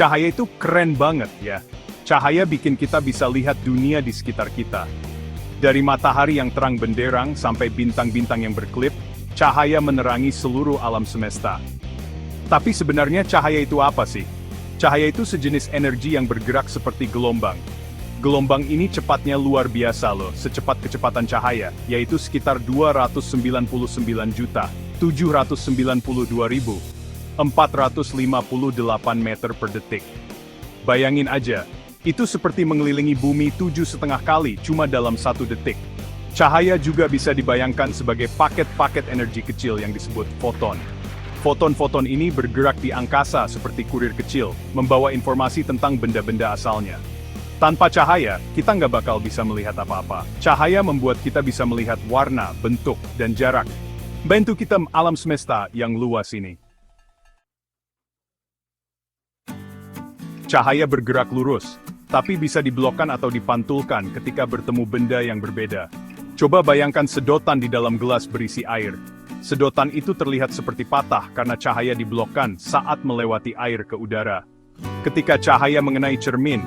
Cahaya itu keren banget ya. Cahaya bikin kita bisa lihat dunia di sekitar kita. Dari matahari yang terang benderang sampai bintang-bintang yang berkelip, cahaya menerangi seluruh alam semesta. Tapi sebenarnya cahaya itu apa sih? Cahaya itu sejenis energi yang bergerak seperti gelombang. Gelombang ini cepatnya luar biasa loh, secepat kecepatan cahaya, yaitu sekitar 299.792.458 meter per detik. Bayangin aja, itu seperti mengelilingi bumi 7,5 kali cuma dalam 1 detik. Cahaya juga bisa dibayangkan sebagai paket-paket energi kecil yang disebut foton. Foton-foton ini bergerak di angkasa seperti kurir kecil, membawa informasi tentang benda-benda asalnya. Tanpa cahaya, kita nggak bakal bisa melihat apa-apa. Cahaya membuat kita bisa melihat warna, bentuk, dan jarak. Bantu kita alam semesta yang luas ini. Cahaya bergerak lurus, tapi bisa diblokkan atau dipantulkan ketika bertemu benda yang berbeda. Coba bayangkan sedotan di dalam gelas berisi air. Sedotan itu terlihat seperti patah karena cahaya diblokkan saat melewati air ke udara. Ketika cahaya mengenai cermin,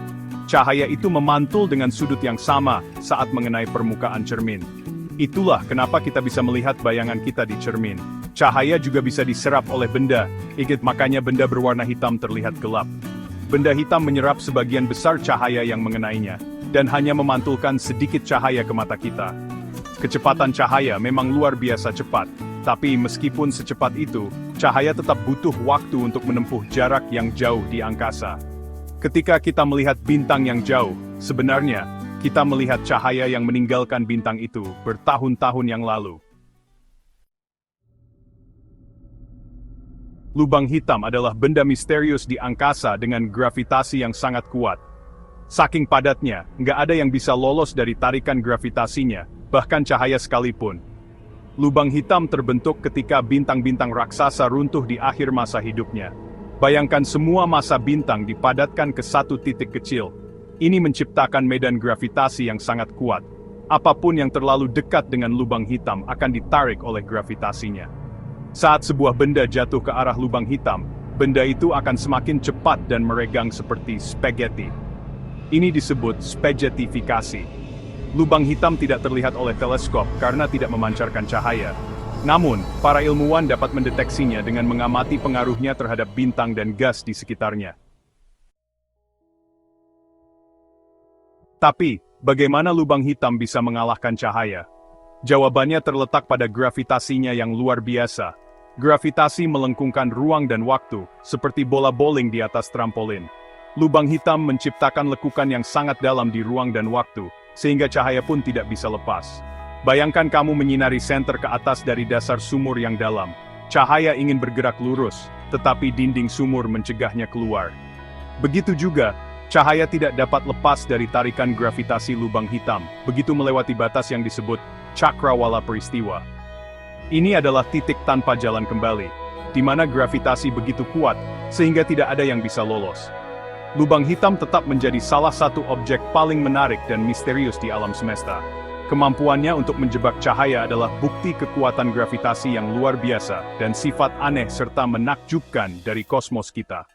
cahaya itu memantul dengan sudut yang sama saat mengenai permukaan cermin. Itulah kenapa kita bisa melihat bayangan kita di cermin. Cahaya juga bisa diserap oleh benda, makanya benda berwarna hitam terlihat gelap. Benda hitam menyerap sebagian besar cahaya yang mengenainya, dan hanya memantulkan sedikit cahaya ke mata kita. Kecepatan cahaya memang luar biasa cepat, tapi meskipun secepat itu, cahaya tetap butuh waktu untuk menempuh jarak yang jauh di angkasa. Ketika kita melihat bintang yang jauh, sebenarnya, kita melihat cahaya yang meninggalkan bintang itu bertahun-tahun yang lalu. Lubang hitam adalah benda misterius di angkasa dengan gravitasi yang sangat kuat. Saking padatnya, nggak ada yang bisa lolos dari tarikan gravitasinya, bahkan cahaya sekalipun. Lubang hitam terbentuk ketika bintang-bintang raksasa runtuh di akhir masa hidupnya. Bayangkan semua massa bintang dipadatkan ke satu titik kecil. Ini menciptakan medan gravitasi yang sangat kuat. Apapun yang terlalu dekat dengan lubang hitam akan ditarik oleh gravitasinya. Saat sebuah benda jatuh ke arah lubang hitam, benda itu akan semakin cepat dan meregang seperti spaghetti. Ini disebut spaghettifikasi. Lubang hitam tidak terlihat oleh teleskop karena tidak memancarkan cahaya. Namun, para ilmuwan dapat mendeteksinya dengan mengamati pengaruhnya terhadap bintang dan gas di sekitarnya. Tapi, bagaimana lubang hitam bisa mengalahkan cahaya? Jawabannya terletak pada gravitasinya yang luar biasa. Gravitasi melengkungkan ruang dan waktu, seperti bola bowling di atas trampolin. Lubang hitam menciptakan lekukan yang sangat dalam di ruang dan waktu, sehingga cahaya pun tidak bisa lepas. Bayangkan kamu menyinari senter ke atas dari dasar sumur yang dalam. Cahaya ingin bergerak lurus, tetapi dinding sumur mencegahnya keluar. Begitu juga, cahaya tidak dapat lepas dari tarikan gravitasi lubang hitam, begitu melewati batas yang disebut cakrawala peristiwa. Ini adalah titik tanpa jalan kembali, di mana gravitasi begitu kuat, sehingga tidak ada yang bisa lolos. Lubang hitam tetap menjadi salah satu objek paling menarik dan misterius di alam semesta. Kemampuannya untuk menjebak cahaya adalah bukti kekuatan gravitasi yang luar biasa dan sifat aneh serta menakjubkan dari kosmos kita.